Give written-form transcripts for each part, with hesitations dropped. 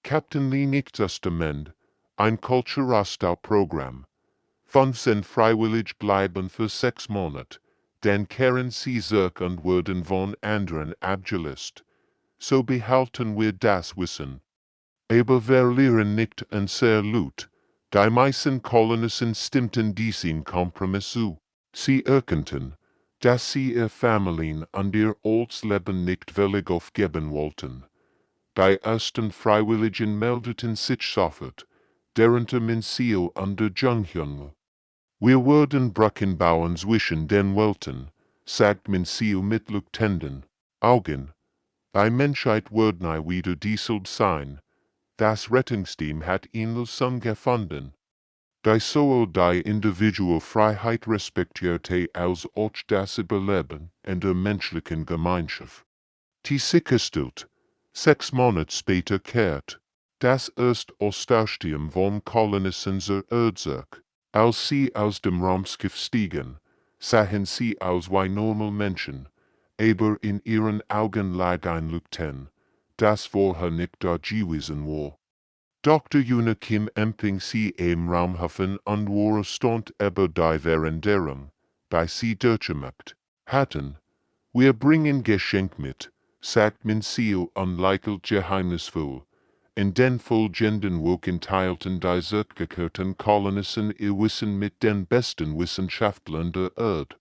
Captain Lee nicht Testament, ein Kulturaustauschprogramm. 15 freiwillig bleiben für 6 Monate, dann kehren sie zurück und werden von anderen abgelöst. So behalten wir das Wissen. Aber wir lehren nicht und sehr gut. Die meisten Kolonisten stimmten diesen Kompromiss zu. Sie erkannten, dass sie ihr Familien und ihr Ortsleben nicht völlig aufgeben wollten. Die ersten Freiwilligen meldeten sich sofort, darunter Mencio und der Jungjunge. Wir werden Brücken bauen zwischen den Welten, sagt Mencio mit leuchtenden Augen. Die Menschheit wird nie wieder dieselbe sein. Das Rettungsteam hat ihn Lösung gefunden. Die sowohl die Individualfreiheit respektierte als auch das Überleben in der menschlichen Gemeinschaft. Die sicherstellt, 6 Monate später kehrt das erste Austauschteam von Kolonisten zur Erde zurück. Als sie aus dem Raumschiff stiegen, sahen sie aus wie normale Menschen, aber in ihren Augen lag ein Leuchten, das vorher nicht da gewesen war. Dr. Kim empfing sie im Raumhafen und war erstaunt über die Veränderung, die sie durchgemacht hatten. Wir bringen Geschenk mit, sagt Mencio und lächelt geheimnisvoll. In den folgenden Wochen teilten die zurückgekehrten Kolonisten ihr Wissen mit den besten Wissenschaftlern der Erde.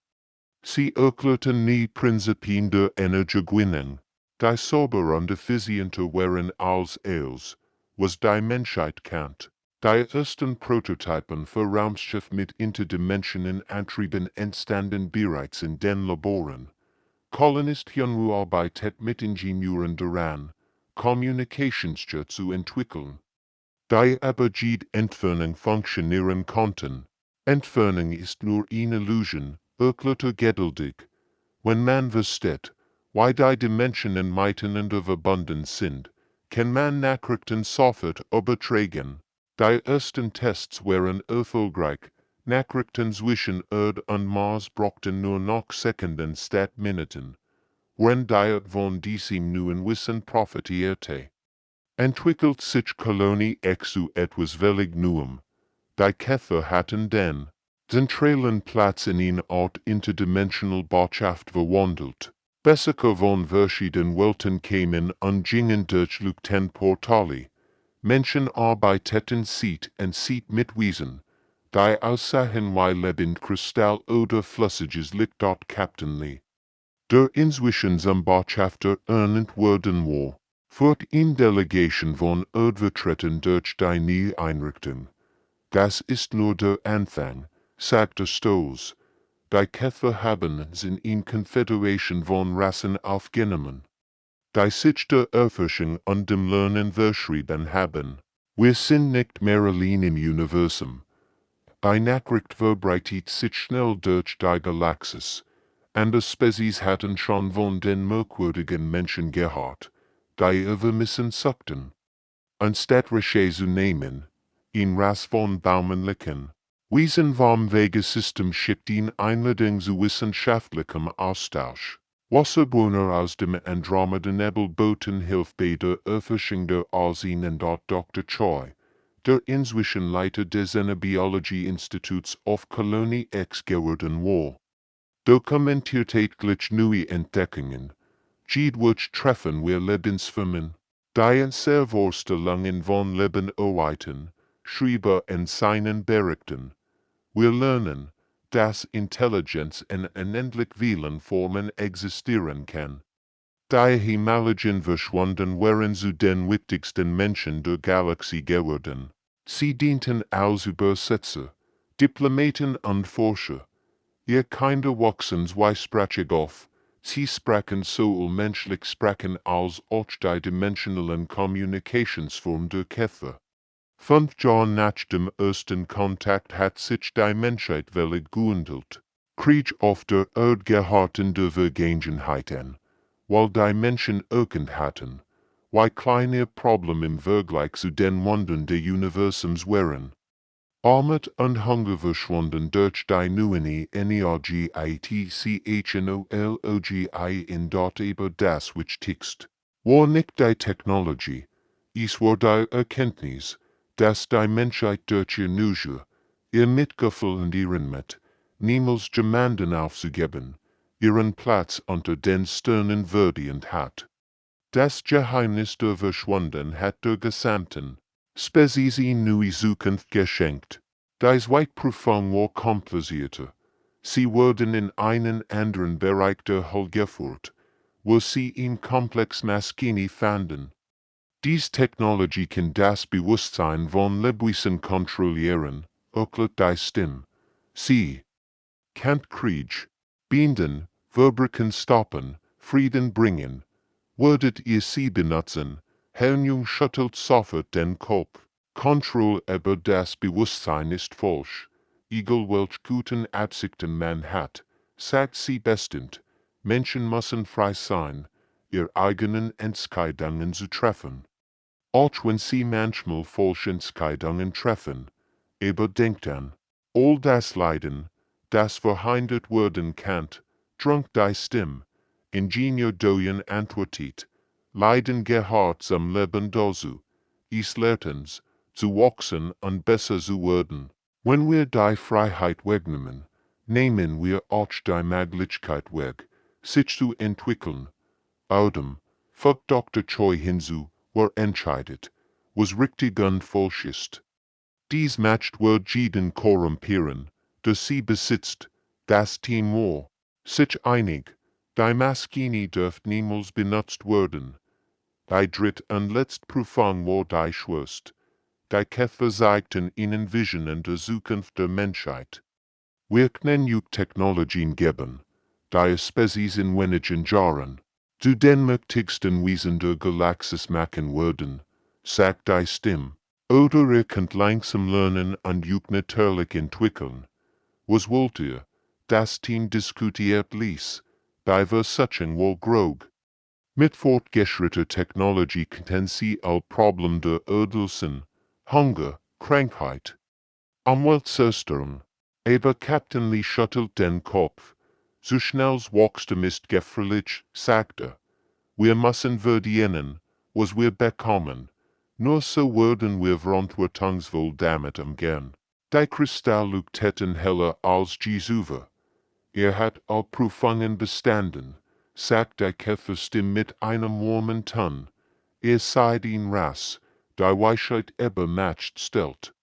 Sie erklärten nie Prinzipien der Energiegewinnung, die sauber und effizienter waren als els, was die Menschheit kennt. Die ersten Prototypen für Raumschiff mit interdimensionalen Antrieben entstanden bereits in den Laboren. Kolonisten arbeitet mit Ingenieuren daran, Communications zu entwickeln. Die Entfernung funktionieren konnten. Entfernung ist nur eine Illusion, erklärte geduldig. Wenn man versteht, wie die Dimensionen miteinander verbunden sind, kann man Nachrichten sofort übertragen. Die ersten Tests waren erfolgreich. Nachrichten zwischen Erde und Mars brauchten nur noch Sekunden statt Minuten. Wenn die von diesem neuen Wissen profitierte, entwickelt sich Kolonie zu etwas völlig Neuem. Die Käfer hatten den zentralen Platz in eine Art interdimensional Botschaft verwandelt. Besucher von verschiedenen Welten kämen und gingen durch Leuchtenportale. Menschen arbeiteten Seed und Seed mit Wesen, die aussahen wie lebend Kristall oder flüssiges Licht dort Captain Lee. Der inzwischen zum Botschafter ernannt worden war, führt in Delegation von Erdvertretern durch die neue Einrichtung. Das ist nur der Anfang, sagte Stoß. Die Käfer haben sich in Konföderation von Rassen aufgenommen, die sich der Erforschung und dem Lernen verschrieben haben. Wir sind nicht mehr allein im Universum. Die Nachricht verbreitet sich schnell durch die Galaxis. Andere Spezies hatten schon von den merkwürdigen Menschen gehört, die übermissen suchten. Anstatt Reche zu nehmen, in Ras von Baumenlichen, Wesen vom Wegesystem schickt ihn Einladung zu wissenschaftlichem Austausch. Wasserbewohner aus dem Andromeda-Nebel boten Hilfe bei der Erforschung der Asien und dort Dr. Choi, der inzwischen Leiter des Xenobiologie-Instituts auf Kolonie X geworden war. Dokumentierte gleich neue Entdeckungen. Jedwurch treffen wir Lebensformen, die sehr Vorstellungen von Leben erweitern, schreiben und seinen berichten. Wir lernen, dass Intelligenz in unendlich vielen Formen existieren kann. Die Himalien verschwunden waren zu den wichtigsten Menschen der Galaxie geworden. Sie dienten als Übersetzer, Diplomaten und Forscher. Ihr Kinder wuchsen zweisprachig auf. Sie sprachen sowohl menschlich Sprachen als auch die dimensionalen Kommunikationsform der Käfer. 5 Jahre nach dem ersten Kontakt hat sich die Menschheit völlig geändert. Krieg auf der Erde gehört in der Vergangenheit an, weil die Menschen erkannt hatten, wie klein ihr Problem im Vergleich zu den Wundern des Universums waren. Armut und Hunger verschwunden durch die neue Energietechnologie in dort über das which tickst. War nicht die Technologie, Es war die Erkenntnis, dass die Menschheit durch ihr Nusche, ihr Mitgefühl und ihren Mit, niemals jemanden aufzugeben, ihren Platz unter den Sternen verdient hat. Das Geheimnis der Verschwundenen hat der gesamten Spezies in neue Zukunft geschenkt. Das Weitprüfung war komplizierter. Sie wurden in einen anderen Bereich der Hull geführt, wo sie in komplex Maschine fanden. Diese Technologie kann das Bewusstsein von Lebewesen kontrollieren, ökelt die Stimme. Sie kann Krieg binden, Verbrechen stoppen, Frieden bringen. Würdet ihr sie benutzen, Herrnjung schüttelt sofort den Kopf. Kontrolle über das Bewusstsein ist falsch. Egal welch guten Absichten man hat, sagt sie bestens, Menschen müssen frei sein, ihre eigenen Entscheidungen zu treffen. Auch wenn sie manchmal falsche Entscheidungen treffen. Aber denkt an, all das Leiden, das verhindert werden kann, drunk die Stimme, Ingenieur Doyen antwortet, Leiden gehört zum Leben dazu, es lehrt uns, zu wachsen und besser zu werden. Wenn wir die Freiheit wegnehmen, nehmen wir auch die Möglichkeit weg, sich zu entwickeln. Autumn, fügt Dr. Choi hinzu, wer entscheidet, was richtig und falsch ist. Dies macht wir jeden korrumpieren, das sie besitzt, das Team war, sich einig, die Maschine dürft niemals benutzt werden. Die dritt und letzte Prüfung war die schwerst. Die Kämpfer zeigten ihnen Visionen der Zukunft der Menschheit. Wir könnenjuk Technologien geben, die Spezies in wenigen Jahren zu den mächtigsten Wesen der Galaxis machen würden, sagt die Stimme. Oder ihr könnt langsam lernen und juk natürlich entwickeln. Was wollt ihr? Das Team diskutiert ließ, bei Versuchung wohl grog. Mit fortgeschrittener Technologie können sie all Problem der Erdösen, Hunger, Krankheit, Umweltzerstörung, aber Captain Lee schüttelt den Kopf. So schnell's Wachstum ist gefährlich, sagt er. Wir müssen verdienen, was wir bekommen. Nur so werden wir verantwortungsvoll damit umgehen. Die Kristall leuchteten heller als Jesuve. Hat all Prüfungen bestanden, sagt die Käferstimme mit einem warmen Ton. Seid ihn Rass, die Weisheit übermacht stellt.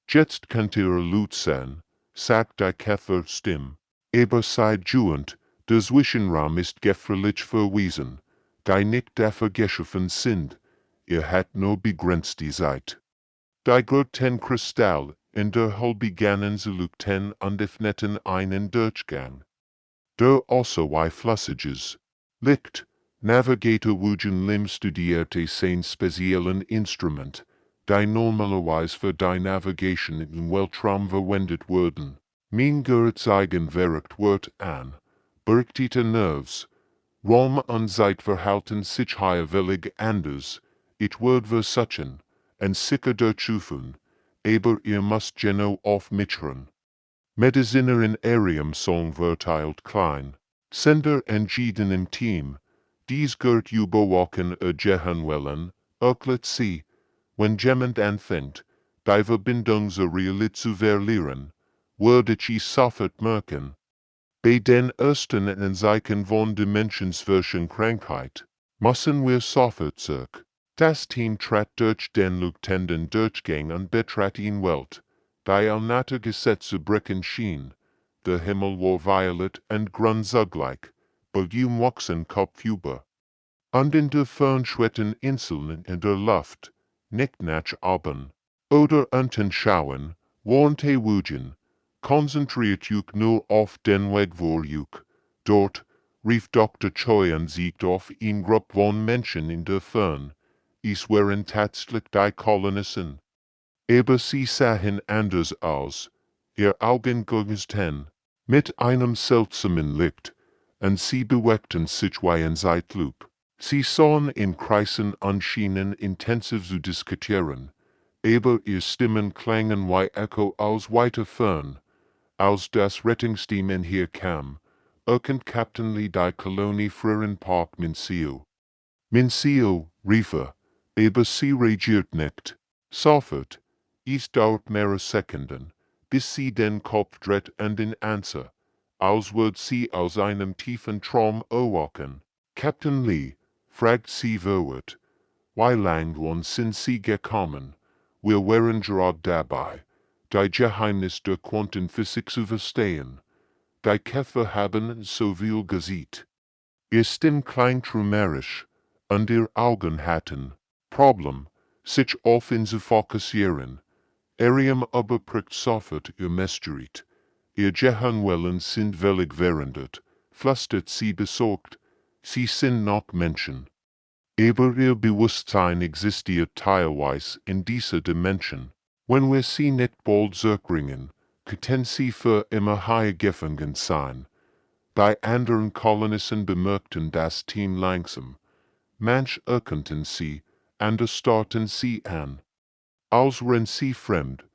Jetzt könnt ihr Lut sein, sagt die Käferstimme. Aber seid juend, der Zwischenraum ist gefährlich verwiesen, die nicht dafür geschaffen sind. Hat nur begrenzt die Zeit. Die Gurten Kristall in der Hull begannen zu leuchten und öffneten einen Durchgang. Der außer flüssiges Licht, Navigator Wujen Lim studierte sein speziellen Instrument, die normalerweise für die Navigation im Weltraum verwendet wurden. Mein Gerzeigen verrückt wird an, berchtete Nerves, Raum und Zeit verhalten sich heilig anders, it wird versuchen, en sicher durchzuführen, aber ihr müsst genau auf mitscheren. Mediziner in Arium Song verteilt klein, Sender entschieden im Team, dies gehört überwachen Gehenwellen, öklet sie, wenn jemand anfängt, die Verbindung zur Realität zu verlieren, würde sie sofort merken. Bei den ersten Anzeichen von dementionswirschen Krankheit, müssen wir sofort zurück. Das Team trat durch den leuchtenden Durchgang und betrat ihn Welt, die allnatte Gesetze brechen schien. Der Himmel war violet und grün zugleich, Böljum wachsen kopfüber. Und in der Fern schwebten Inseln in der Luft, nicht nach oben. Oder unten schauen, warnte Wujen, konzentriert juk nur auf den Weg vor juk. Dort, rief Dr. Choi und siegt auf ihn Gruppe von Menschen in der Fern. Es waren tatsächlich die Kolonisten. Aber sie sahen anders aus, ihr Augen glänzten mit einem seltsamen Licht, und sie bewegten sich wie ein Zeitlupe. Sie sahen in Kreisen und schienen intensiv zu diskutieren, aber ihre Stimmen klangen wie Echo aus weiter fern. Als das Rettungsteam herkam, erkennt Captain Lee die Kolonie früheren Park Mincio. Mincio, rief er, aber sie reagiert nicht, sofort, es dauert mehrere Sekunden, bis sie den Kopf dreht und den Answer, als würde sie aus einem tiefen Traum erwachen. Captain Lee, fragt sie verwirrt, wie lang sind sie gekommen? Wir waren gerade dabei, die Geheimnis der Quantenphysik zu verstehen. Die Käfer haben so viel gesehen. Ihr Stimme klang trügerisch, und ihr Augen hatten Problem, sich auf ihn zu fokussieren. Ariam aber prickt sofort ihr Messgerät. Ihr Gehirnwellen sind völlig verwirrt, flüstert sie besorgt. Sie sind noch Menschen. Aber ihr Bewusstsein existiert teilweise in dieser Dimension. Wenn wir sie nicht bald zurückbringen, könnten sie für immer hier gefangen sein. Die anderen Kolonisten bemerkten das Team langsam. Manch erkannten sie, andere starrten sie an. Als wären sie fremd.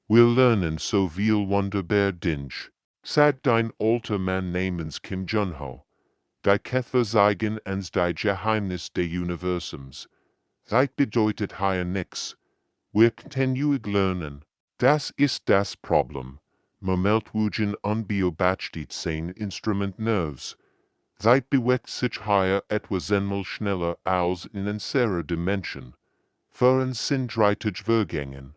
Wir lernen so viel wunderbar Dinge, sagt ein alter Mann namens Kim Jun-ho. Die Käfer zeigen uns die Geheimnis des Universums. Das bedeutet hier nichts. Wir continuig lernen. Das ist das Problem. Murmeltwugen unbeobachtet sein Instrument Nerves. Sie bewegt sich hier etwa zehnmal schneller als in unserer Dimension. Für uns sind 30 Vergängen.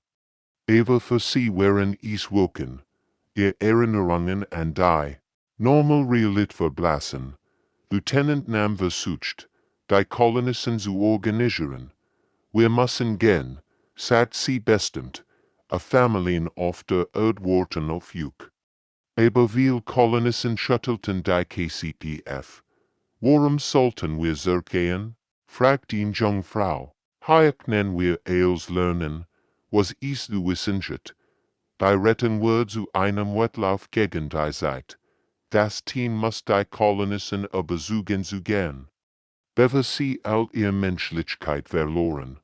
Aber für sie waren es Wochen. Ihr Erinnerungen an die normal Realität verblassen. Lieutenant Nam versucht, die Kolonisten zu organisieren. Wir müssen gehen, sagt sie bestimmt, a Familien auf der Erde warten auf Juk. Aber viele Kolonisten schüttelten die KCPF. Warum sollten wir zurückgehen? Fragt die Jungfrau. Hier können wir alles lernen, was ist die Wissenschaft. Die retten wir zu einem Wettlauf gegen die Zeit. Das Team muss die Kolonisten übersuchen zu gehen. Bevor sie all ihre Menschlichkeit verloren.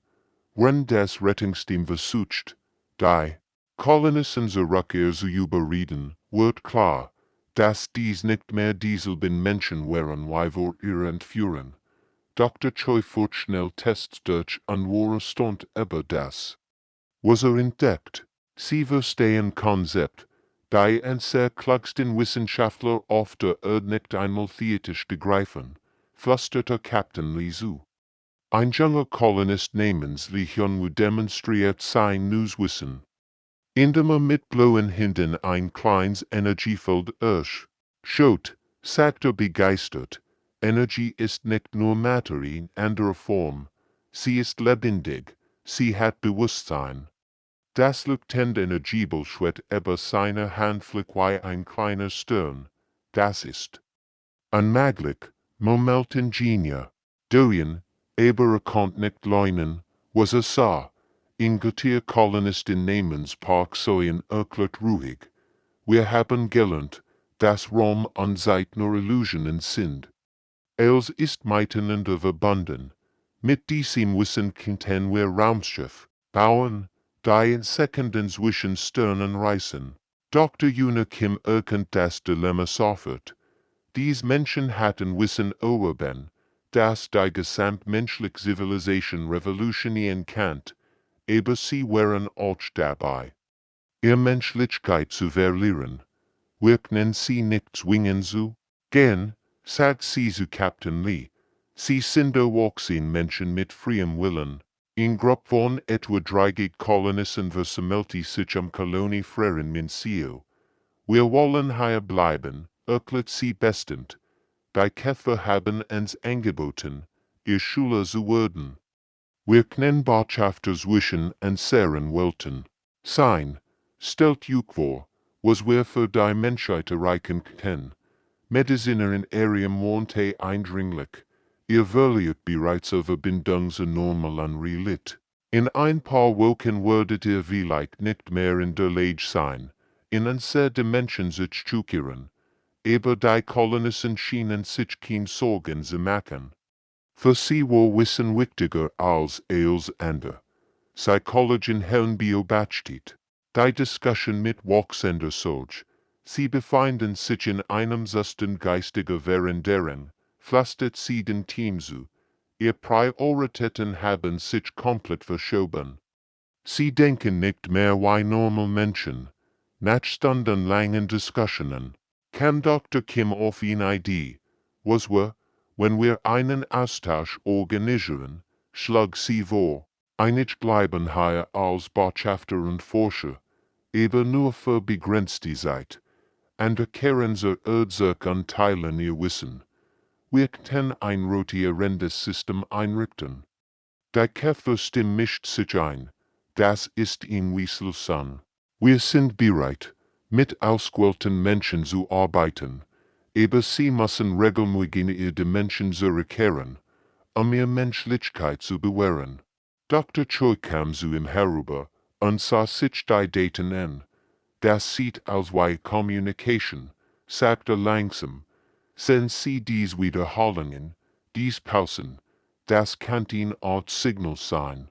Wenn das Rettungsteam versucht, die Kolonisten zur Rückkehr zu überreden, wird klar, dass dies nicht mehr dieselben Menschen wären wie wir ihr entführen. Dr. Choi fährt schnell Tests durch und war erstaunt über das, was entdeckt. Sie verstehen Konzept, die ein sehr klugsten Wissenschaftler auf der Erde nicht einmal theoretisch begreifen, flüsterte Captain Lee zu. Ein junger Kolonist namens Lee Hyun-woo demonstriert sein neues Wissen, indem mit blauen Händen ein kleines Energiefeld ersch. Schaut, sagt begeistert, Energie ist nicht nur Materie in anderer Form, sie ist lebendig, sie hat Bewusstsein. Das Lieutenant Energiebel schwett über seine Handfläche wie ein kleiner Stern. Das ist unmöglich, murmelt Ingenieur. Dorian, aber konnt nicht leugnen, was sah. Ingutier Kolonistin namens Park Soyen erklärt ruhig. Wir haben gelernt, dass Raum und Zeit nur Illusionen sind. Els ist miteinander verbunden. Mit diesem Wissen könnten wir Raumschiff bauen, die in Sekunden zwischen Sternen reisen. Dr. Yuna Kim erkennt das Dilemma sofort. Dies Menschen hatten Wissen erworben, das die gesamtmenschliche Zivilisation revolutionieren kann, aber sie waren auch dabei, ihre Menschlichkeit zu verlieren. Wir können sie nicht zwingen zu gehen, sagt sie zu Captain Lee. Sie sind erwachsene Menschen mit freiem Willen. In Gruppe von etwa 30 Kolonisten versammelte sich am Kolonie Freien Mincio. Wir wollen hier bleiben, erklärt sie bestens. Die Käfer haben uns angeboten, ihr Schüler zu werden. Wir können Botschafter zwischen unseren Welten sein. Stellt euch vor, was wir für die Menschheit erreichen können. Mediziner in Arium wohnte eindringlich. Ihr verliert bereits Verbindung zu normal und Realität. In ein paar Wochen werdet ihr vielleicht nicht mehr in der Lage sein, in unserer Dimension sich zu kehren. Aber die Kolonisten schienen sich keine Sorgen zu machen. Für sie war Wissen wichtiger als alles andere. Psychologin Helen beobachtet die Diskussion mit wachsender Sorge. Sie befinden sich in einem Zustand geistiger Veränderung, flüstert sie dem Team zu. Ihr Prioritäten haben sich komplett verschoben. Sie denken nicht mehr wie normal Menschen. Nach stundenlangen Diskussionen kam Dr. Kim auf eine Idee, was wir, wenn wir einen Austausch organisieren, schlug sie vor, einig bleiben hier als Botschafter und Forscher, aber nur für begrenzte Zeit. Andere kehren sich an teilen ihr Wissen. Wir können ein rotierendes System einrichten. Die Käfer mischt sich ein. Das ist ein Wieselson. Wir sind bereit, mit ausgewählten Menschen zu arbeiten, aber sie müssen regelmäßig ihre Dimension zurückkehren, ihre Menschlichkeit zu bewahren. Dr. Choi kam zu ihm herüber und sah sich die Daten an. Das sieht aus wie Communication, sagte langsam. Sehen Sie dies Wiederholungen, dies Pausen, das kann ein Art Signal sein.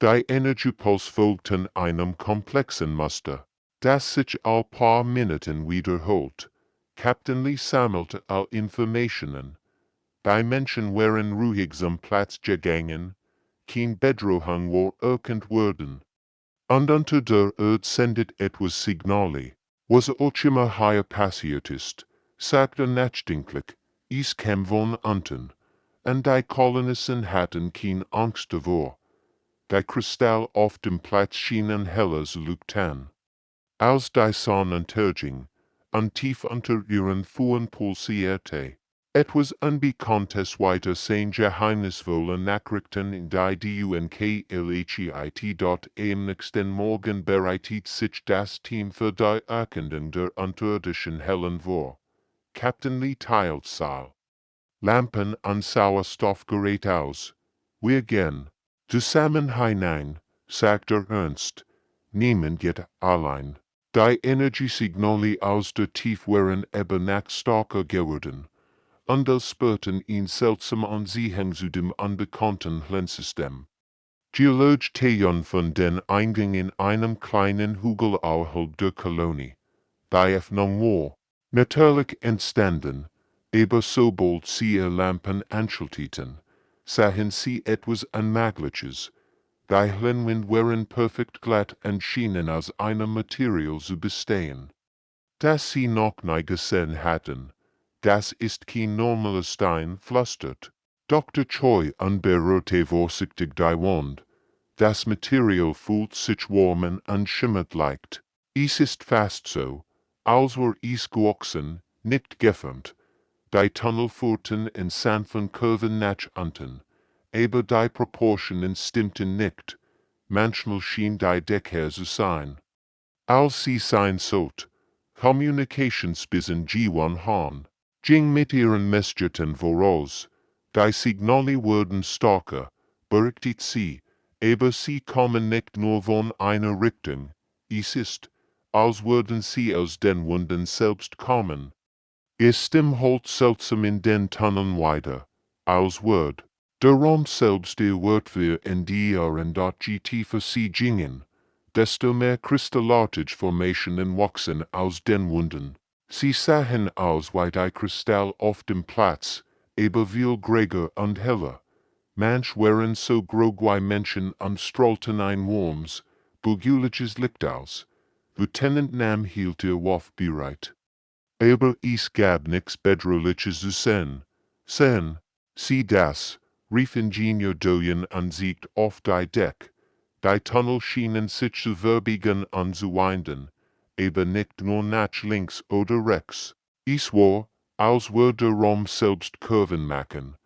Die Energiepuls folgten einem komplexen Muster, das sich all paar Minuten wiederholt. Captain Lee sammelte all Informationen. Die Menschen waren ruhig zum Platz gegangen, kein Bedrohung war erkannt worden. Und unter der Erde sendet etwas Signale, was auch immer hier passiert ist, sagte nachdenklich, es kam von unten, und die Kolonisten hatten keine Angst davor. Die Kristall auf dem Platz schienen heller zu leuchten. Als die Sonne unterging, und tief unter ihren Füßen pulsierte, etwas Unbekanntes weiter sein geheimnisvolle Nachrichten in die UNKLHEIT. Am nächsten Morgen bereitet sich das Team für die Erkundung der unterirdischen Hellen vor. Captain Lee teilt Saal. Lampen und Sauerstoffgerät aus. Wir gehen. Zusammen hinein, sagt ernst. Niemand geht allein. Die Energiesignale aus der Tiefe waren eben nach stärker geworden. Und das spürten ihn seltsam an sie hängen zu dem unbekannten Lenzsystem. Geologien von den Eingang in einem kleinen Hügel außerhalb der Kolonie. Die Öffnung war natürlich entstanden, aber sobald sie ihr Lampen anschalteten, sahen sie etwas Unmögliches. Die Leinwände waren perfekt glatt und schienen aus einem Material zu bestehen, das sie noch nie gesehen hatten. Das ist kein normales Stein, flüstert Dr. Choi unberührte vorsichtig die Wand. Das Material fühlt sich warm und schimmert leicht. Es ist fast so, als wär es gewachsen, nicht geformt. Die Tunnel führten in sanften Kurven nach unten, aber die Proportionen stimmten nicht. Manchmal schien die Decke zu sein. Als sie sein sollte, Communications bis in G1 Han, ging mit ihren Messgeräten voraus. Die Signale wurden stärker, berichtet sie, aber sie kommen nicht nur von einer Richtung. Es ist, als würden sie aus den Wunden selbst kommen. Ihr Stimme holt seltsam in den Tunneln weiter, als Word. Der Raum selbst wird wir in die Jahren dort tiefer sie gingen, desto mehr kristallartige Formationen wachsen aus den Wunden. Sie sahen aus wie die Kristall auf dem Platz, aber viel größer und heller. Manch waren so groß wie Menschen und strahlten ein warmes, beguliges Licht aus. Lieutenant Nam hielt ihr Wurf bereit. Aber es gab nichts Bedrohliches zu sehen. Sehen, sieh das, rief Ingenieur Doyen und siegt auf die Deck. Die Tunnel schienen sich zu verbiegen und zu winden, aber nicht nur nach links oder rechts. Es war, als würde der Raum selbst Kurven machen,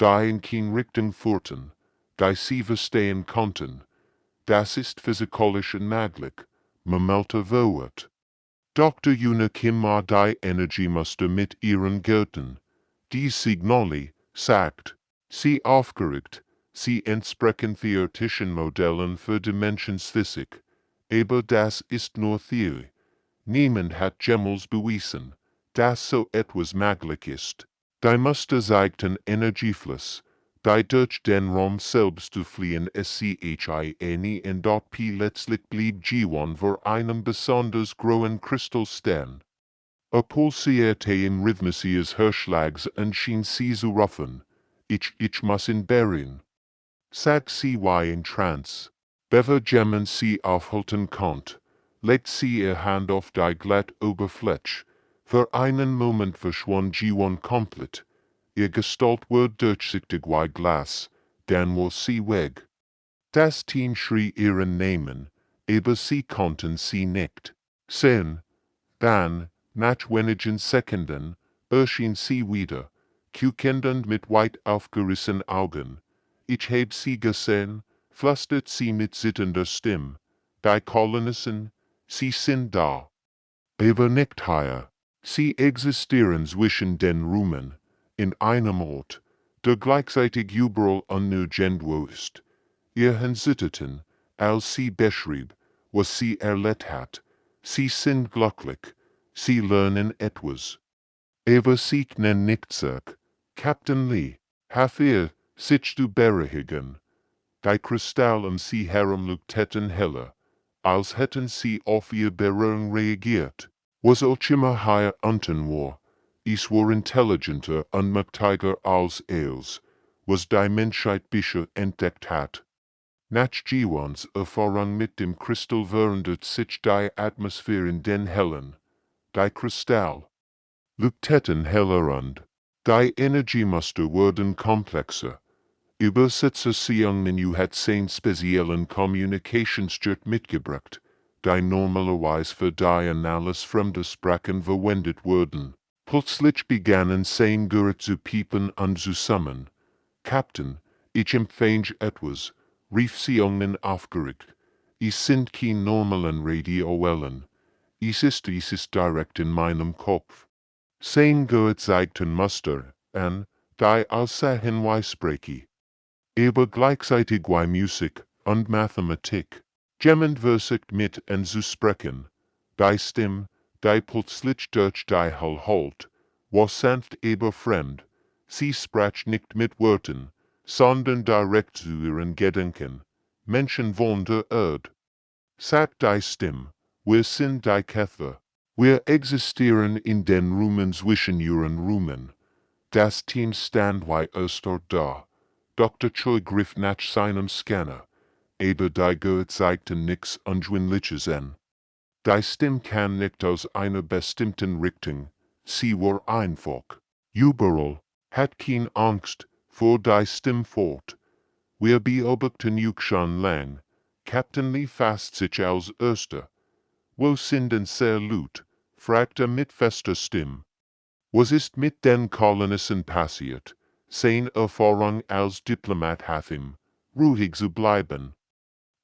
die in keine Richtung führten, die sie verstehen konnten. Das ist physikalisch unmöglich, meldete Wort. Dr. Yuna Kim die Energiemuster mit ihren Gürteln. Die Signale, sagt sie aufgeregt, sie entsprechen theoretischen Modellen für Dimensionsphysik, aber das ist nur Theorie. Niemand hat jemals bewiesen, dass so etwas möglich ist. Die Muster zeigten Energiefluss, die durch den Raum selbst zu fliehen SCHINE und dort letztlich blieb G1 vor einem besonders großen Kristallstern. Pulsierte im Rhythmus ihres Herzschlags und schien sie zu rufen. ich muss ihn berien. Sag sie in Trance, bever Gemmen sie aufhalten konnt, legt sie ihr Hand auf die glatt Oberfläche, für einen Moment verschwand G1 komplett, ihr Gestalt wurde durchsichtig wie Glas, dann war sie weg. Das Team schrie ihren Namen, aber sie konnten sie nicht sehen. Dann, nach wenigen Sekunden, erschien sie wieder, guckend mit weit aufgerissenen Augen. Ich hab sie gesehen, flüstert sie mit zitternder Stimme. Die Kolonisten, sie sind da. Aber nicht hier. Sie existieren zwischen den Räumen, in einem Ort, der gleichzeitig überall unnötig ist. Ihr zitterten, als sie beschrieb, was sie erlebt hat. Sie sind glücklich, sie lernen etwas. Aber sie können nicht sagen, Captain Lee, sich zu beruhigen. Die Kristalle sie herum leuchteten heller, als hätten sie auf ihr Berührung reagiert. Was auch immer hier unten war, es war intelligenter und mächtiger als els, was die Menschheit bisher entdeckt hat. Nach G1's Erfahrung mit dem Kristall verändert sich die Atmosphäre in den Hellen. Die Kristall leuchteten heller und die Energiemuster wurden komplexer. Übersetzersiungen hat seinen speziellen Kommunikationsstört mitgebracht, die normalerweise für die Analyse fremder Sprachen verwendet wurden. Plötzlich begannen seine Gehör zu piepen und zu summen. Captain, ich empfange etwas, rief sie aufgeregt. Es sind kein normalen Radiowellen. Es ist direkt in meinem Kopf. Sein Gehör zeigten Muster an, die als Hinweis spreche. Aber gleichzeitig wie Musik und Mathematik. Jemand versucht mit zu sprechen. Die Stimme, die plötzlich durch die Hall holt, war sanft aber fremd. Sie sprach nicht mit Worten, sondern direkt zu ihren Gedanken. Menschen von der Erde. Sagt die Stimme, wir sind die Käfer. Wir existieren in den Räumen zwischen ihren Räumen. Das Team stand wie erst da. Dr. Choi griff nach seinem Scanner, aber die Gehör zeigten nichts Ungewöhnliches an. Die Stimme kam nicht aus einer bestimmten Richtung, sie war einfach. Überall, hat keine Angst vor die Stimme fort. Wir beobachten euch schon lang, Captain Lee fasst sich als Erster. Wo sind denn sehr laut, fragte mit fester Stimme. Was ist mit den Kolonisten passiert? Seine Erfahrung als Diplomat hat ihm, ruhig zu bleiben.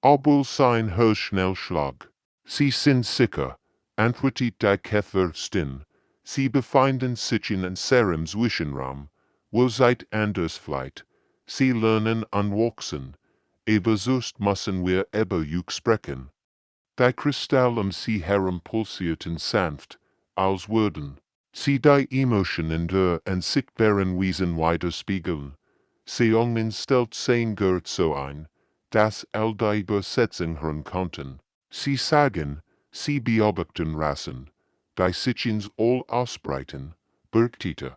Obwohl sein Herr schnell schlug. Sie sind sicher, antwortet die Käferstin. Sie befinden sich in einem Zwischenraum, wo seid anders vielleicht. Sie lernen und wachsen, aber sonst müssen wir über euch sprechen. Die Kristalle sie herum pulsierten sanft, als würden sie die Emotionen der unsichtbaren Wesen widerspiegeln. Seungen stellt sein Gehör so ein, dass all die Übersetzung hören konnten. Sie sagen, sie beobachten Rassen, die sich ins All ausbreiten, Bergtite.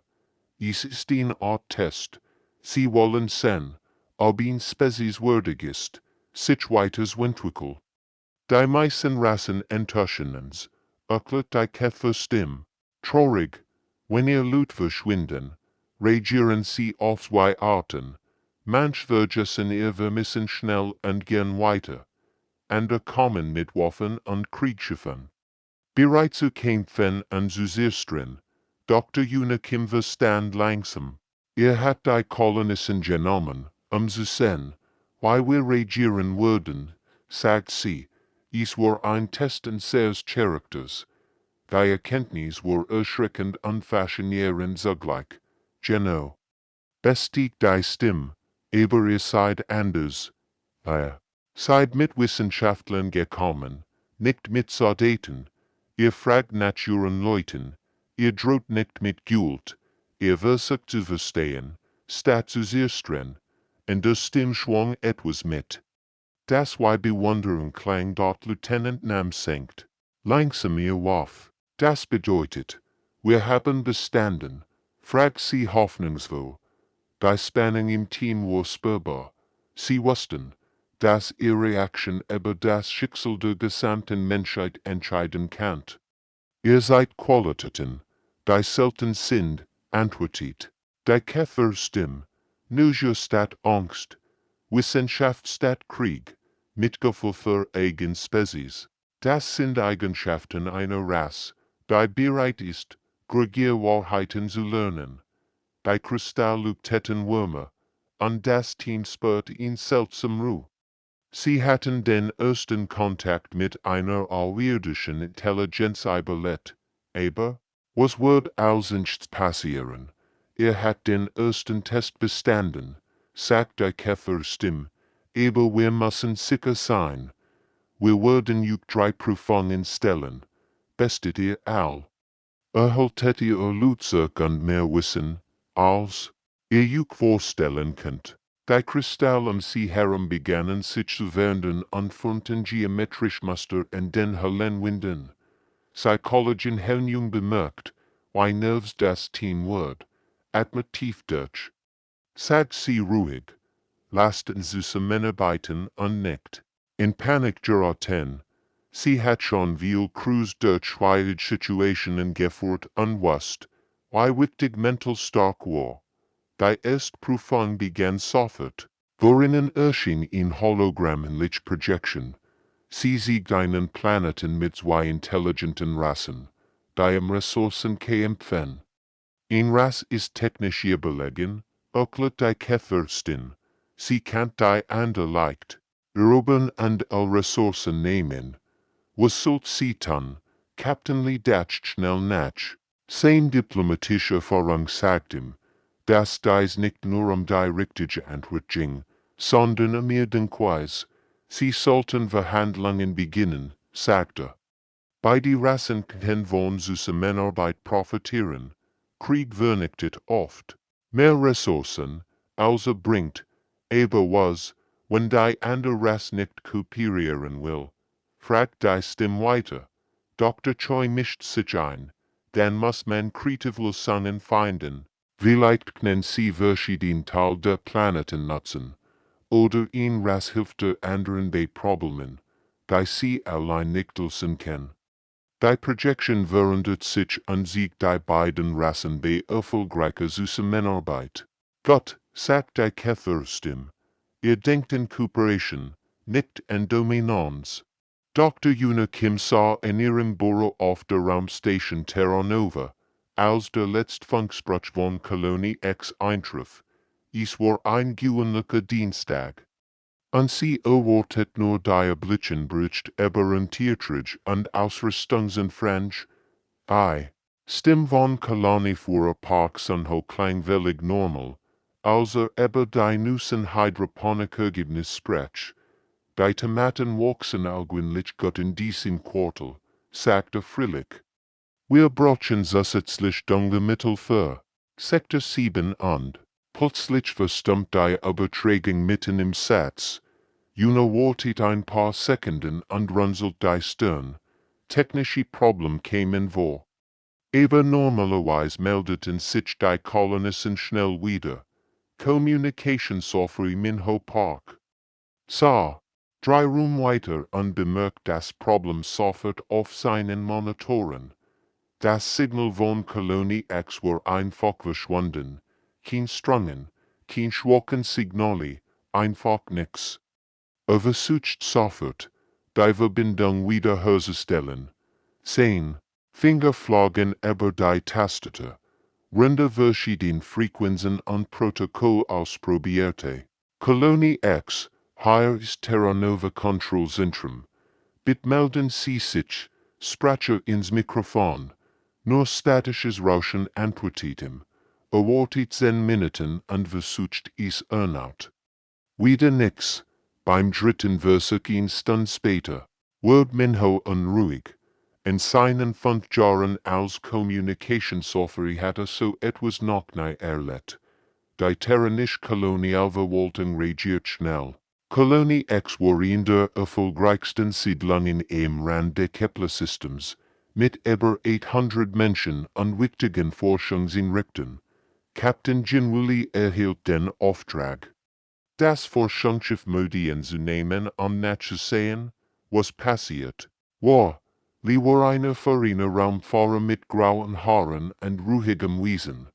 Es ist ein Art Test. Sie wollen sehen, ob ein Spezies würdig ist, sich weiterzuentwickeln. Die meisten Rassen enttäuschen uns, erklärt die Käferstimme. Traurig, wenn ihr Lut verschwinden, reagieren sie auf zwei Arten. Manch vergessen ihr vermissen schnell und gehen weiter. Andere kommen mit Waffen und Kriegsschiffen. Bereit zu kämpfen und zu zerstreuen. Dr. Kim verstand langsam. Hat die Kolonisten genommen, zu sehen, wie wir reagieren würden, sagt sie. Es war ein Test unseres Charakters. Die Erkenntnis war erschreckend und faszinierend zugleich. Genau. Bestigt die Stimme, aber ihr seid anders. Seid mit Wissenschaftlern gekommen, nicht mit Soldaten. Ihr fragt nach euren Leuten. Ihr droht nicht mit Geld. Ihr versucht zu verstehen, statt zu zerstreuen. Und der Stimme schwang etwas mit. Das wie Bewunderung klang dort Lieutenant Nam senkt. Langsam ihr Waff. Das bedeutet, wir haben bestanden. Fragt sie hoffnungsvoll. die Spannung im Team war spürbar. Sie wussten, dass ihre Action über das Schicksal der gesamten Menschheit entscheiden kann. Ihr seid Qualitäten, die selten sind, antwortet. Die Käfer Stimme, Neugier statt Angst, Wissenschaft statt Krieg, Mitgefühl für eigen Spezies. Das sind Eigenschaften einer Rasse, die bereit ist, Gregierwahrheiten zu lernen. Die Kristalllukteten Würmer, und das Team spürt ihn seltsam Ruhe. Sie hatten den ersten Kontakt mit einer außerirdischen Intelligenz überlebt, aber, was wird als nichts passieren? Hat den ersten Test bestanden, sagt die Käferstimme, aber wir müssen sicher sein. Wir werden euch 3 Prüfungen stellen. Bestet ihr all. Erhaltet ihr Lutzeug und mehr Wissen, als ihr euch vorstellen könnt. Die Kristalle um sie herum begannen sich zu verändern und formten geometrisch Muster in den hellen Winden. Psychologin Helmjung bemerkt, wie nervös das Team wird. Atmet tief durch. Sagt sie ruhig. Lasst uns zusammenarbeiten und nicht in Panik geraten. Sie hat schon viel Crews durch schwierige Situationen geführt und wusste, wie wichtig mental stark war. Die erste Prüfung begann sofort, worinnen erschien in hologrammenliche Projection. Sie siegt einen Planeten mit 2 intelligenten Rassen, die Ressourcen kämpfen. Ein Rass ist technisch überlegen, erklärt die Käferstin. Sie kann die andere leicht erobern und alle Ressourcen nehmen. Was sollt sie tun? Captain Lee dacht schnell nach. Sein diplomatischer Erfahrung sagt ihm, dass dies nicht nur die richtige Antwort ging, sondern den Quiz. Sie sollten Verhandlungen beginnen, sagte. Beide Rassen können von Zusammenarbeit profitieren. Krieg vernichtet oft mehr Ressourcen, als bringt, aber was, wenn die andere Rasse nicht kooperieren will? Fragt die Stimme weiter. Dr. Choi mischt sich ein, dann muss man kreative Lösungen finden. Vielleicht können sie verschiedene Teile der Planeten nutzen. Oder ein Rasse hilft der anderen bei Problemen, die sie allein nicht lösen kann. Die Projection verändert sich und siegt die beiden Rassen bei erfolgreicher Zusammenarbeit. Gott, sagt die Käferstimme, ihr denkt in Kooperation, nicht in Dominanz. Dr. Yuna Kim sah in ihrem Büro auf der Raumstation Terra Nova, als der letzte Funkspruch von Kolonie X eintraf. Es war ein gewöhnlicher Dienstag. Und sie erwartet nur die Blitzenbericht über ein Tiertrage und Ausrüstungsanfrage. Stimme von Kolonie für Parks und kleinwillig normal, also über die neuesten Hydroponik-Ergebnisse sprach. Die Tomaten wachsen allgewöhnlich gut in diesem Quartal, sagte Frillig. Wir brauchen zusätzlich Düngemittel für Sektor 7 und plötzlich verstummt die Übertragung mitten im Satz. Juna wartet ein paar Sekunden und runzelt die Stirn. Technische Probleme kämen vor. Aber normalerweise meldeten sich die Kolonisten schnell wieder. Communication-Software Minho Park. So, 3 Räume weiter und bemerkt das Problem sofort auf seinen Monitoren. Das Signal von Kolonie X war einfach verschwunden. Kein Strungen, kein schwachen Signale, einfach nix. Versucht sofort, die Verbindung wiederherzustellen. 10 Finger flogen über die Tastatur. Runde verschiedene Frequenzen und Protokoll ausprobierte. Kolonie X, hier ist Terra Nova Control Zentrum. Bitte melden Sie sich, Sprache ins Mikrofon. Nur statisches Rauschen antwortet ihm. Wartet 10 Minuten und versucht es erneut. Wieder nix. Beim dritten Versuch eine Stunde später wird Minho unruhig. In seinen 5 Jahren als Communication-Software hat so etwas noch nie erlebt. Die terranische Kolonialverwaltung regiert schnell. Kolonie X war in der erfolgreichsten Siedlungen im Rand des Kepler-Systems, mit über 800 Menschen und wichtigen Forschungseinrichtungen. Captain Jinwuli erhielt den Auftrag, das Forschungsschiff Modien zu nehmen nachzusehen, was passiert war. Lee war eine feine Raumfahrer mit grauen Haaren und ruhigem Wesen.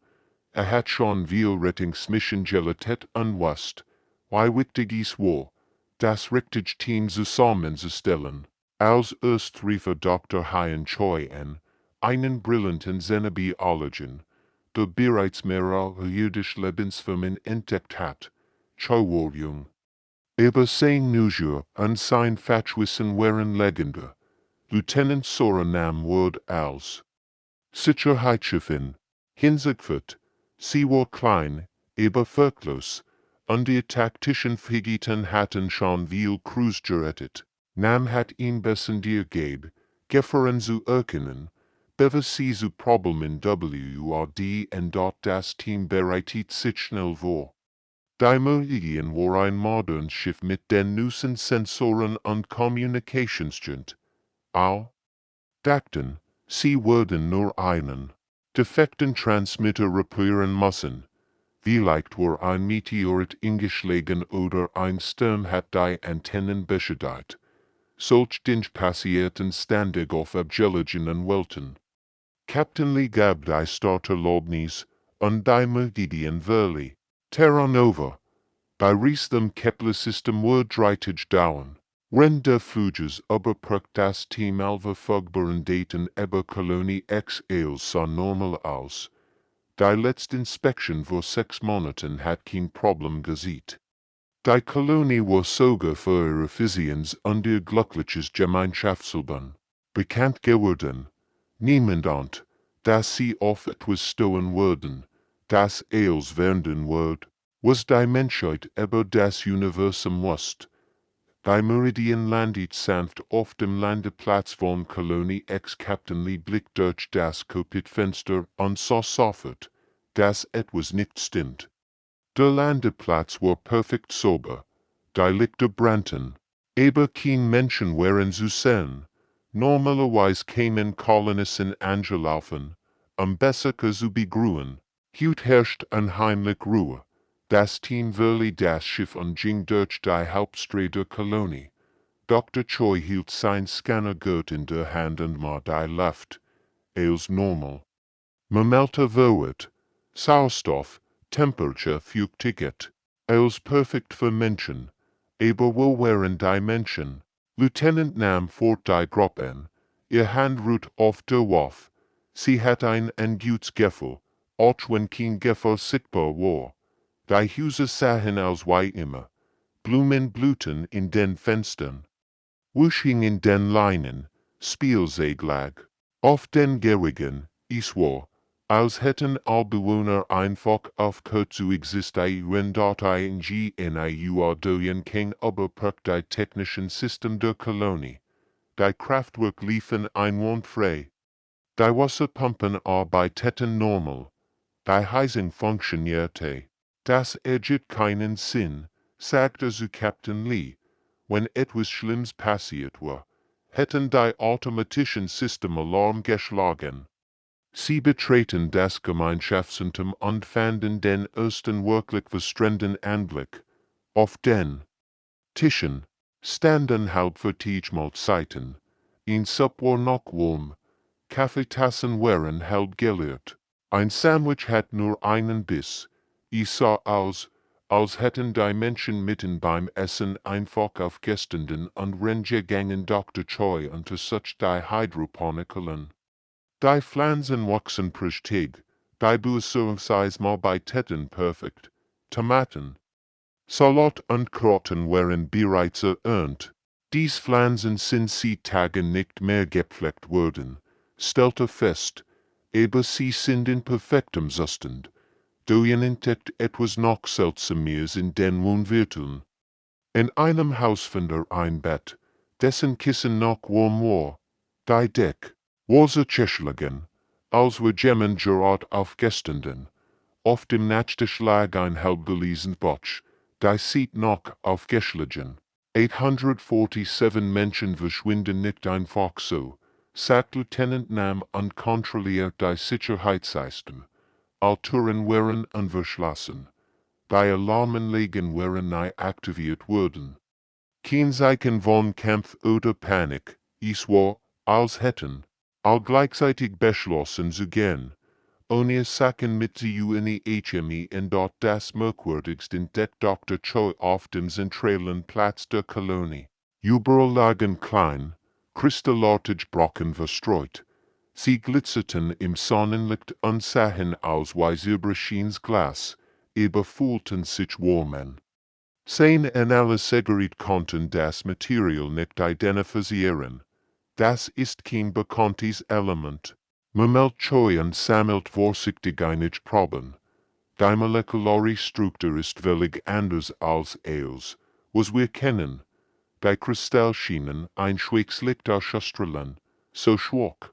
Hat schon viel Rettungsmission geleitet und wusste, wie wichtig es war, das richtige Team zusammenzustellen. Als erst rief Dr. Hien Choi an, einen brillanten Xenobiologen, der bereits mehrere jüdische Lebensformen entdeckt hat. Choi war jung. Aber sein Neugier und sein Fachwissen waren legendär. Lieutenant Sora nahm Wort als Sicherheitschefin hinzugefügt. Sie war klein, aber furchtlos, und die taktischen Fähigkeiten hatten schon viel Crews gerettet. Nam hat ihn dir gab, Gefahren zu erkennen, bewies sie zu Problemen WRD und dort das Team bereitet sich schnell vor. Die Modien war ein modernes Schiff mit den neuesten Sensoren und Communicationsdienst. All dachten, sie würden nur einen defekten Transmitter reparieren müssen. Vielleicht war ein Meteorit eingeschlagen oder ein Sturm hat die Antennen beschädigt. Solch Dinge passierten ständig auf abgelegenen Welten. Captain Lee gab die Starterlobnis und die Modien verli. Terra Nova. Bei dem Kepler-System wurde 30 dauern. Wenn der Fluges überprüft das Team alle verfügbaren Daten über Kolonie X sah normal aus. Die letzte Inspection vor 6 Monaten hat kein Problem gesehen. Die Kolonie war sogar für ihre Physiens und ihr glückliches Gemeinschaftsverbund bekannt geworden. Niemand ahnt, dass sie auf etwas stoßen würden, das als werden wird, was die Menschheit über das Universum wusste. Die Meridian landet sanft auf dem Landeplatz von Kolonie X. Captain Lee blickt durch das Cockpitfenster und sah sofort, dass etwas nicht stimmt. Der Landeplatz war perfekt sauber. Die Lichter brannten. Aber kein Menschen waren zu sehen. Normalerweise kämen Kolonisten angelaufen, Besser zu begrüßen. Heute herrscht unheimlich Ruhe. Das Team verließ das Schiff und ging durch die Hauptstraße der Kolonie. Dr. Choi hielt sein Scannergurt in der Hand und war die Luft. Als normal. Meldte Wert. Sauerstoff, Temperature Flugticket. Als perfekt für Menschen. Aber wo waren die Menschen? Lieutenant nahm fort die Drop an. Ihr Hand ruht auf der Waffe. Sie hat ein gutes Gefühl, auch wenn kein Gefühl sichtbar war. Die Häuser sahen aus wie immer. Blumen blühten in den Fenstern. Wusch hing in den Leinen, Spielzeug lag. Auf den Gehwegen, es war, als hätten alle Bewohner einfach aufgehört zu existieren dort durch kein überprüft die technischen System der Kolonie. Die Kraftwerke liefen einwandfrei. Die Wasserpumpen arbeiteten normal. Die Heizung funktionierte. Das ergibt keinen Sinn, sagte zu Captain Lee. Wenn etwas Schlimmes passiert war, hätten die automatischen Systeme Alarm geschlagen. Sie betreten das Gemeinschaftszentrum und fanden den ersten wirklich verstörenden Anblick. Auf den Tischen standen halb Mahlzeiten. Ein Supp war noch warm. Kaffeetassen waren halb geleert. Ein Sandwich hat nur einen Biss. Es sah aus, als hätten die Menschen mitten beim Essen einfach aufgestanden und reingegangen. Dr. Choi untersuchte die Hydroponikalen. Die Pflanzen wachsen prächtig, die Beursaismalbeiten perfekt. Tomaten, Salat und Karotten waren bereits ererntet. Dies Pflanzen sind seit Tagen nicht mehr gepflegt worden, stellte fest, aber sie sind in perfektem Zustand. Doyen entdeckt etwas noch Seltsames in den Wohnvierteln. In einem Haus fand ein Bett, dessen Kissen noch warm war. Die Deck war zerschlagen, als wir Gemmen gerad aufgestanden. Auf dem Nachttisch lag ein halbgelesenes Buch, die sieht noch aufgeschlagen. 847 Menschen verschwinden nicht einfach so, sagt Lieutenant Nam und kontrolliert die Sicherheitssystem. Alturen werden unverschlossen. Die Alarmanlagen werden neu aktiviert wurden. Kein Zeichen von Kampf oder Panik, es war, als hätten, all gleichzeitig beschlossen zu gehen. Ohne Sachen mit die HMI und dort das merkwürdigst entdeckt Dr. Choi auf dem zentralen Platz der Kolonie. Überall lagen klein, kristallartige Brocken verstreut. Sie glitzerten im Sonnenlicht und sahen aus wie Silberscheins Glas, überfüllten sich warmen. Sein und alle Seggerit konnten das Material nicht identifizieren. Das ist kein bekanntes Element. Man Choi und sammelt vorsichtig einige Proben. Die molekulare Struktur ist völlig anders als els, was wir kennen. Die Kristallschienen ein schwaches Licht ausstrahlen, so schwach,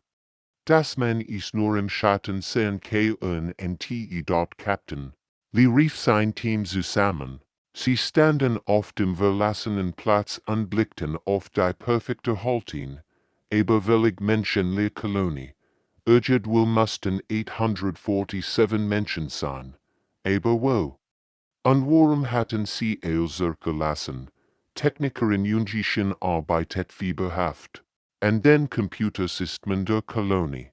dass man es nur im Schatten sehen kann und te dort Captain. Wie rief sein Team zusammen. Sie standen auf dem verlassenen Platz und blickten auf die perfekte Haltung, aber völlig menschenleere Kolonie. Wohl mussten 847 Menschen sein, aber wo? Und warum hatten sie es zurückgelassen? Techniker in jüngischen Arbeit fieberhaft. An den Computersystemen der Kolonie.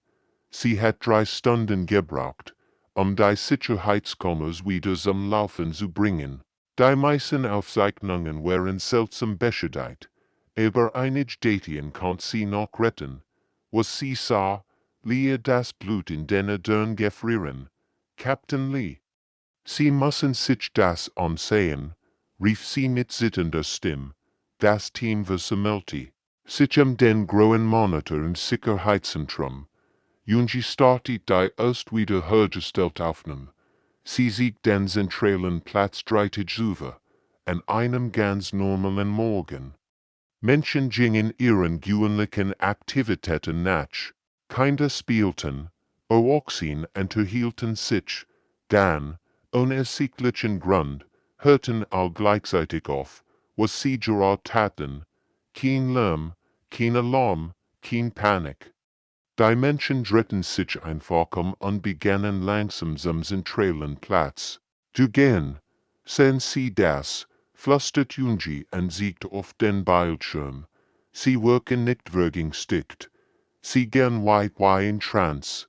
Sie hat 3 Stunden gebraucht, die Sicherheitskameras wieder zum Laufen zu bringen. Die meisten Aufzeichnungen waren seltsam beschädigt, aber einige Daten konnte sie noch retten. Was sie sah, Lee das Blut in den Adern gefrieren. Captain Lee. Sie müssen sich das ansehen, rief sie mit zitternder Stimme. Das Team versammelte sich den großen Monitor im Sicherheitszentrum. Jungi startet die erst wieder hergestellte Aufnahme. Sie sieht den zentralen Platz streitig über, an einem ganz normalen Morgen. Menschen gingen ihren gewöhnlichen Aktivitäten nach. Kinder spielten, Erwachsene unterhielten sich, dann, ohne ersichtlichen Grund, hörten all gleichzeitig auf, was sie gerade taten. Kein Lärm, kein Alarm, kein Panik. Die Menschen drehten sich einfach und begannen langsam zum zentralen Platz zu gehen. Sehen Sie das, flüstert Jungi und zeigt auf den Bildschirm. Sie wirken nicht vergängstigt. Sie gehen weit in Trance.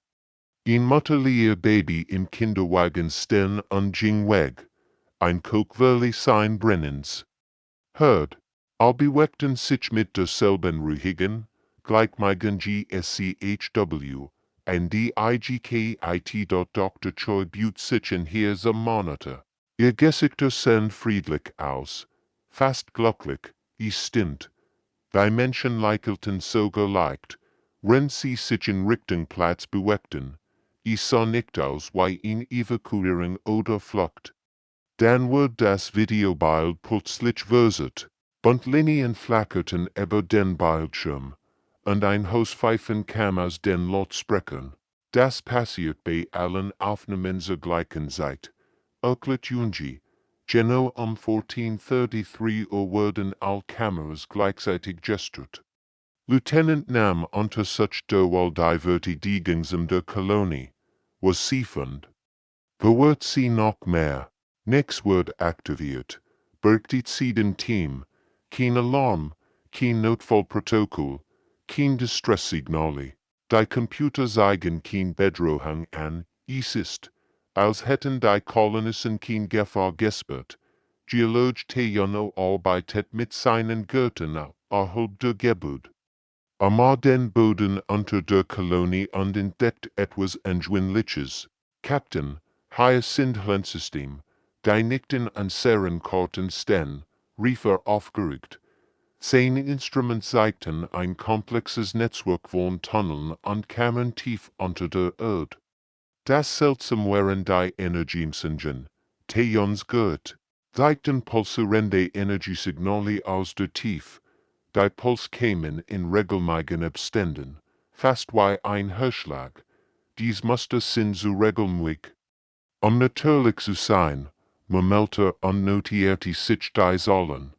Ein mutterlicher Baby im Kinderwagen stehen und ging weg. Ein Kochwürli sein Brennens. Hört, all beweckten sich mit derselben ruhigen, gleichmäßigen GSCHW, und die IGKIT. Dr. Choi buht sich in hier zum Monitor. Ihr Gesichter sehen friedlich aus, fast glücklich, es stimmt. Die Menschen lächelten sogar leicht, wenn sie sich in Richtung Platz bewegten. Es sah nicht aus wie eine Evakuierung oder Flucht. Dann wurde das Videobild plötzlich versert. Buntlinien flackerten über den Bildschirm, und ein Hauspfeifen kam aus den Lautsprechern. Das passiert bei allen Aufnahmen zur gleichen Zeit. Erklärt Jungi. Genau 14:33 wurden all Kameras gleichzeitig gestört. Lieutenant Nam untersuchte wohl die Verteidigung der Kolonie, was sie fand. Bewirrt sie noch mehr. Nichts wird aktiviert. Berichtet sie dem Team. Kein Alarm, kein Notfallprotokoll, kein Distress-Signale. Die Computer zeigen kein Bedrohung an. Es ist, als hätten die Kolonisten kein Gefahr gespürt. Geologe Tejono arbeitet mit seinen Gürteln außerhalb der Gebäude. Den Boden unter der Kolonie und entdeckt etwas Erschwingliches. Captain, hier sind System, die nicht in unseren Karten stehen, rief aufgeregt. Seine Instrumente zeigten ein komplexes Netzwerk von Tunneln und Kammern tief unter der Erde. Das seltsam waren die Energiemessungen, Tejons Gurt, zeigten pulsierende Energiesignale aus der Tief. Die Puls kämen in regelmäßigen Abständen, fast wie ein Herzschlag. Dies musste sind so regelmäßig. Natürlich zu sein, murmelte und notierte sich die Zahlen.